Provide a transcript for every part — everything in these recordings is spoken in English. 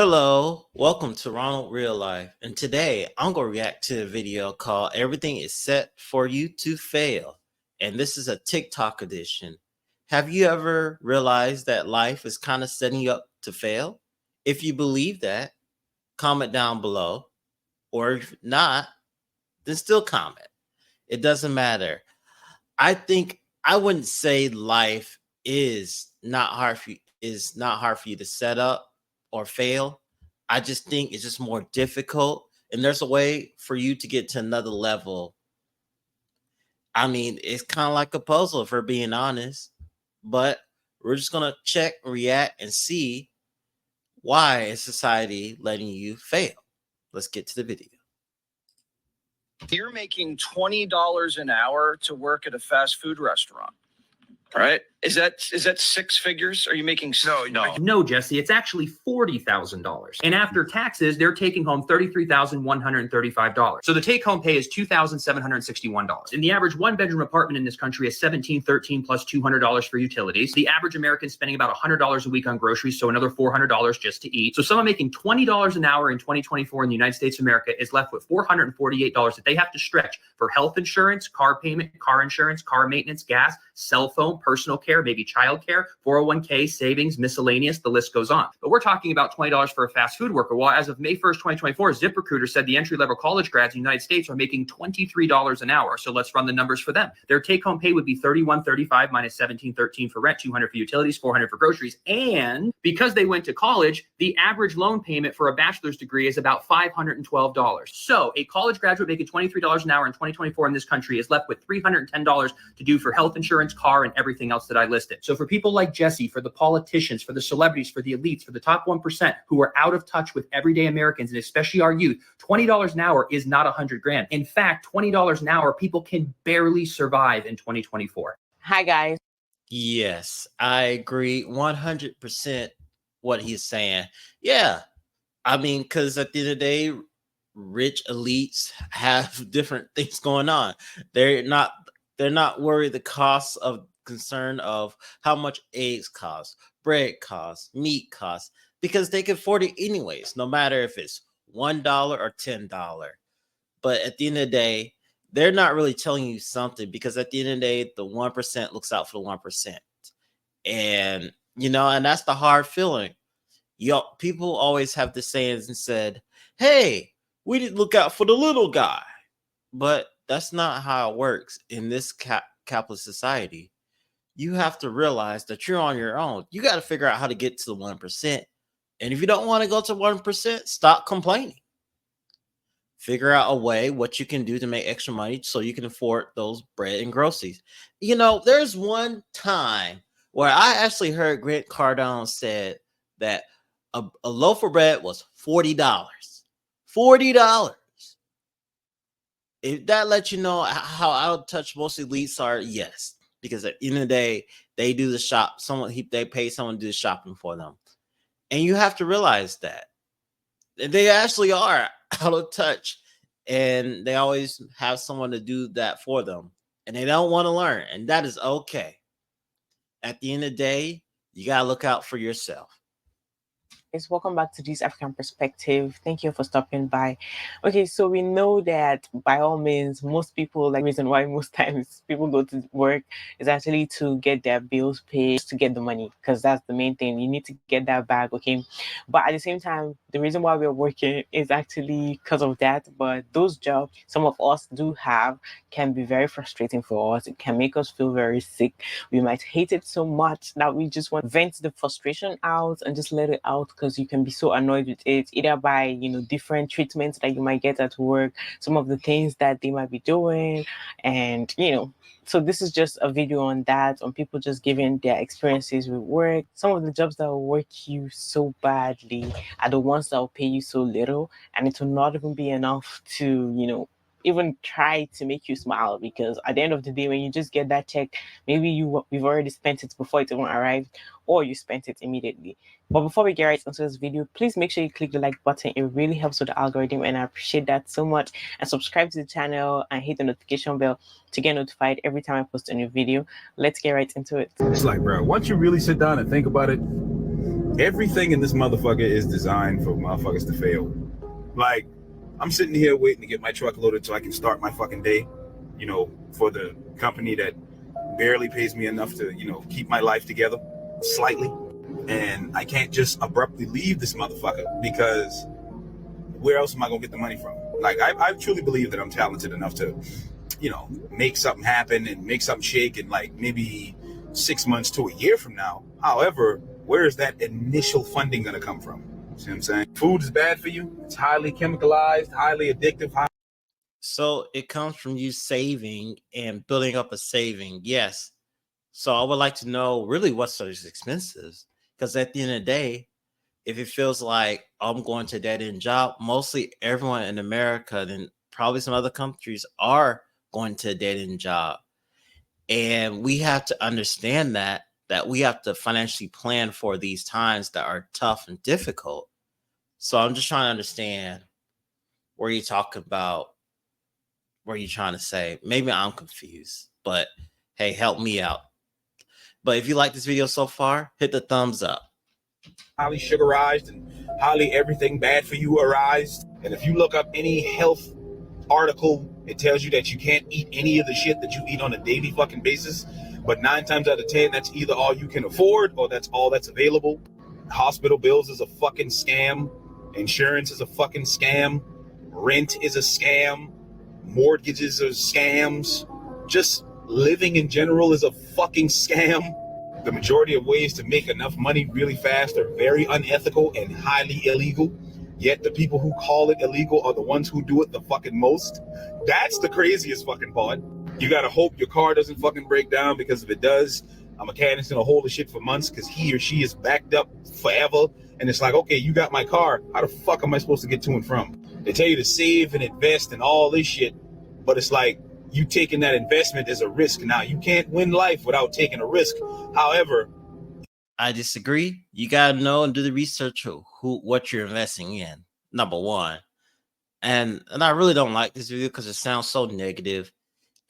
Hello, welcome to Ronald Real Life, and today I'm going to react to a video called Everything is Set for You to Fail, and this is a TikTok edition. Have you ever realized that life is kind of setting you up to fail? If you believe that, comment down below, or if not, then still comment. It doesn't matter. I wouldn't say life is not hard for you to set up or fail. I just think it's just more difficult, and there's a way for you to get to another level. I mean, it's kind of like a puzzle if we're being honest, but we're just gonna check, react, and see why is society letting you fail. Let's get to the video. You're making $20 an hour to work at a fast food restaurant. All right. Is that six figures? Are you making No, Jesse, it's actually $40,000. And after taxes, they're taking home $33,135. So the take-home pay is $2,761. And the average one-bedroom apartment in this country is $1,713 plus $200 for utilities. The average American spending about $100 a week on groceries, so another $400 just to eat. So someone making $20 an hour in 2024 in the United States of America is left with $448 that they have to stretch for health insurance, car payment, car insurance, car maintenance, gas, cell phone, personal care, maybe child care, 401k, savings, miscellaneous, the list goes on. But we're talking about $20 for a fast food worker. Well, as of May 1st, 2024, ZipRecruiter said the entry-level college grads in the United States are making $23 an hour. So let's run the numbers for them. Their take-home pay would be $31.35 minus $17.13 for rent, $200 for utilities, $400 for groceries. And because they went to college, the average loan payment for a bachelor's degree is about $512. So a college graduate making $23 an hour in 2024 in this country is left with $310 to do for health insurance, car, and everything else that I listed. So for people like Jesse, for the politicians, for the celebrities, for the elites, for the top 1% who are out of touch with everyday Americans, and especially our youth, $20 an hour is not $100 grand. In fact, $20 an hour, people can barely survive in 2024. Hi, guys. Yes, I agree 100% what he's saying. Yeah, I mean, because at the end of the day, rich elites have different things going on. They're not worried the costs of concern of how much eggs cost, bread costs, meat costs, because they can afford it anyways, no matter if it's $1 or $10. But at the end of the day, they're not really telling you something, because at the end of the day, the 1% looks out for the 1%. And and that's the hard feeling. People always have the sayings and said, hey, we didn't look out for the little guy. But that's not how it works in this capitalist society. You have to realize that you're on your own. You got to figure out how to get to the 1%. And if you don't want to go to 1%, stop complaining. Figure out a way what you can do to make extra money so you can afford those bread and groceries. There's one time where I actually heard Grant Cardone said that a loaf of bread was $40. $40. If that lets you know how out of touch most elites are, yes. Because at the end of the day, they do the shop. They pay someone to do the shopping for them. And you have to realize that they actually are out of touch, and they always have someone to do that for them, and they don't want to learn, and that is okay. At the end of the day, you got to look out for yourself. Welcome back to this African Perspective. Thank you for stopping by. Okay, so we know that by all means, most people, like, reason why most times people go to work is actually to get their bills paid, to get the money, because that's the main thing. You need to get that bag, okay? But at the same time, the reason why we're working is actually because of that. But those jobs some of us do have can be very frustrating for us. It can make us feel very sick. We might hate it so much that we just want to vent the frustration out and just let it out, because you can be so annoyed with it, either by different treatments that you might get at work, some of the things that they might be doing, and so this is just a video on that, on people just giving their experiences with work. Some of the jobs that will work you so badly are the ones that will pay you so little, and it will not even be enough to even try to make you smile, because at the end of the day, when you just get that check, maybe we've already spent it before it even arrived, or you spent it immediately. But before we get right into this video, please make sure you click the like button. It really helps with the algorithm, and I appreciate that so much. And subscribe to the channel and hit the notification bell to get notified every time I post a new video. Let's get right into it. It's like, bro, once you really sit down and think about it, Everything in this motherfucker is designed for motherfuckers to fail. Like, I'm sitting here waiting to get my truck loaded so I can start my fucking day, you know, for the company that barely pays me enough to, you know, keep my life together slightly. And I can't just abruptly leave this motherfucker because where else am I gonna get the money from? Like, I truly believe that I'm talented enough to, you know, make something happen and make something shake in like maybe 6 months to a year from now. However, where is that initial funding gonna come from? See what I'm saying? Food is bad for you. It's highly chemicalized, highly addictive. So it comes from you saving and building up a saving. Yes. So I would like to know really what's those expenses. Because at the end of the day, if it feels like I'm going to a dead end job, mostly everyone in America and probably some other countries are going to a dead end job. And we have to understand that we have to financially plan for these times that are tough and difficult. So I'm just trying to understand where you talk about, where you trying to say. Maybe I'm confused, but hey, help me out. But if you like this video so far, hit the thumbs up. Highly sugarized and highly everything bad for you arised. And if you look up any health article, it tells you that you can't eat any of the shit that you eat on a daily fucking basis. But 9 times out of 10, that's either all you can afford or that's all that's available. Hospital bills is a fucking scam. Insurance is a fucking scam. Rent is a scam. Mortgages are scams. Just living in general is a fucking scam. The majority of ways to make enough money really fast are very unethical and highly illegal. Yet the people who call it illegal are the ones who do it the fucking most. That's the craziest fucking part. You gotta hope your car doesn't fucking break down, because if it does, a mechanic's gonna hold the shit for months because he or she is backed up forever. And it's like, okay, you got my car. How the fuck am I supposed to get to and from? They tell you to save and invest and all this shit, but it's like you taking that investment as a risk. Now, you can't win life without taking a risk. However, I disagree. You gotta know and do the research of what you're investing in. Number one. And I really don't like this video because it sounds so negative.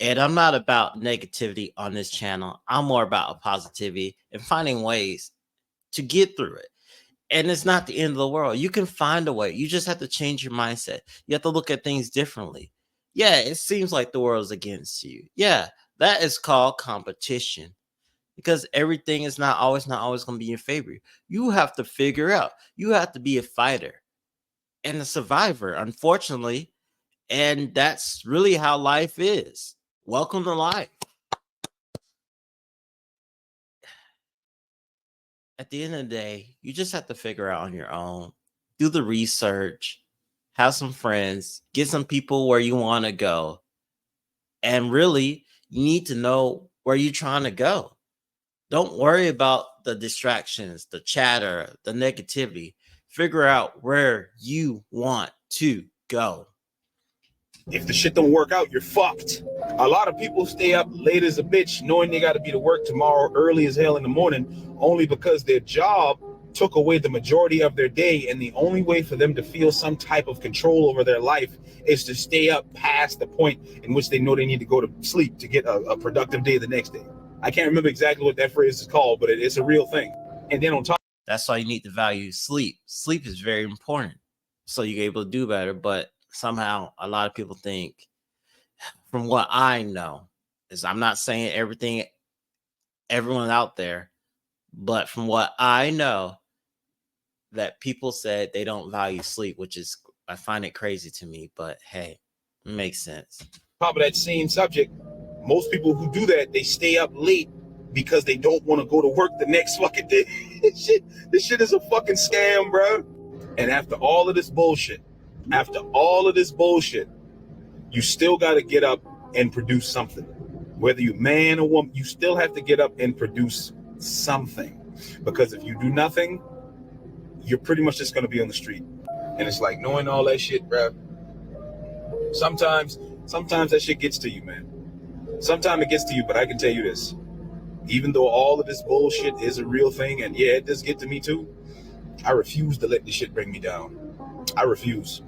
And I'm not about negativity on this channel. I'm more about positivity and finding ways to get through it. And it's not the end of the world. You can find a way. You just have to change your mindset. You have to look at things differently. Yeah, it seems like the world's against you. Yeah, that is called competition, because everything is not always going to be in your favor. You have to figure out. You have to be a fighter and a survivor, unfortunately. And that's really how life is. Welcome to life. At the end of the day, you just have to figure out on your own. Do the research, have some friends, get some people where you want to go. And really, you need to know where you're trying to go. Don't worry about the distractions, the chatter, the negativity. Figure out where you want to go. if the shit don't work out, you're fucked. A lot of people stay up late as a bitch knowing they got to be to work tomorrow early as hell in the morning, only because their job took away the majority of their day, and the only way for them to feel some type of control over their life is to stay up past the point in which they know they need to go to sleep to get a productive day the next day. I can't remember exactly what that phrase is called, but it's a real thing. And then on top, that's why you need to value sleep. Sleep is very important, so you're able to do better. But somehow a lot of people think, from what I know, is I'm not saying everyone out there, but from what I know, that people said they don't value sleep, which is, I find it crazy to me, but hey, it makes sense. top of that same subject, most people who do that, they stay up late because they don't want to go to work the next fucking day. This shit is a fucking scam, bro. And after all of this bullshit, you still got to get up and produce something. Whether you're man or woman, you still have to get up and produce something. Because if you do nothing, you're pretty much just going to be on the street. And it's like, knowing all that shit, bro, sometimes that shit gets to you, man. Sometimes it gets to you, but I can tell you this. Even though all of this bullshit is a real thing, and yeah, it does get to me too, I refuse to let this shit bring me down. I refuse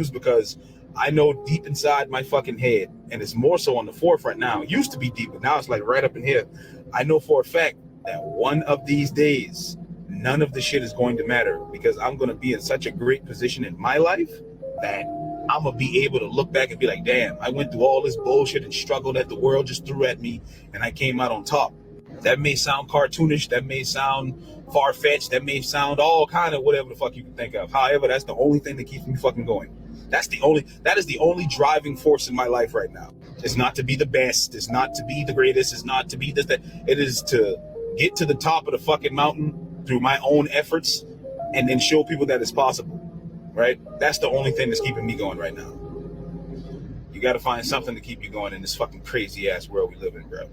because I know deep inside my fucking head, and it's more so on the forefront now. It used to be deep, but now it's like right up in here. I know for a fact that one of these days, none of the shit is going to matter, because I'm going to be in such a great position in my life that I'm going to be able to look back and be like, damn, I went through all this bullshit and struggle that the world just threw at me, and I came out on top. That may sound cartoonish, that may sound far-fetched, that may sound all kind of whatever the fuck you can think of. However, that's the only thing that keeps me fucking going. That is the only driving force in my life right now. It's not to be the best, it's not to be the greatest, it's not to be this, that. It is to get to the top of the fucking mountain through my own efforts and then show people that it's possible, right? That's the only thing that's keeping me going right now. You got to find something to keep you going in this fucking crazy ass world we live in, bro.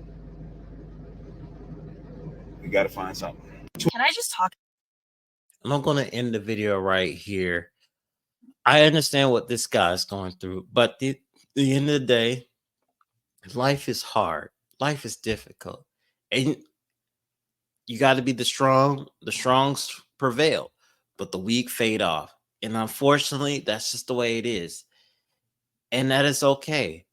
You got to find something. Can I just talk? I'm going to end the video right here. I understand what this guy's going through, but at the end of the day, life is hard. Life is difficult. And you got to be the strong. The strong prevail, but the weak fade off. And unfortunately, that's just the way it is. And that is okay.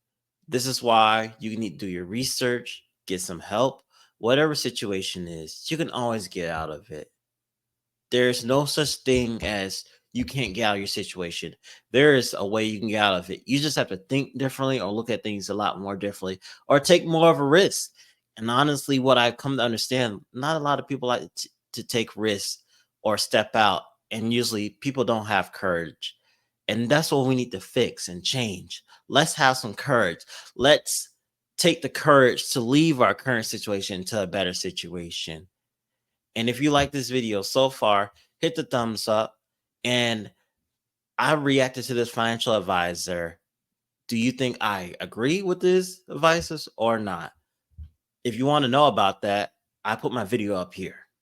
This is why you need to do your research, get some help. Whatever situation is, you can always get out of it. There's no such thing as you can't get out of your situation. There is a way you can get out of it. You just have to think differently or look at things a lot more differently or take more of a risk. And honestly, what I've come to understand, not a lot of people like to take risks or step out. And usually people don't have courage. And that's what we need to fix and change. Let's have some courage. Let's take the courage to leave our current situation to a better situation. And if you like this video so far, hit the thumbs up. And I reacted to this financial advisor. Do you think I agree with this advice or not? If you want to know about that, I put my video up here.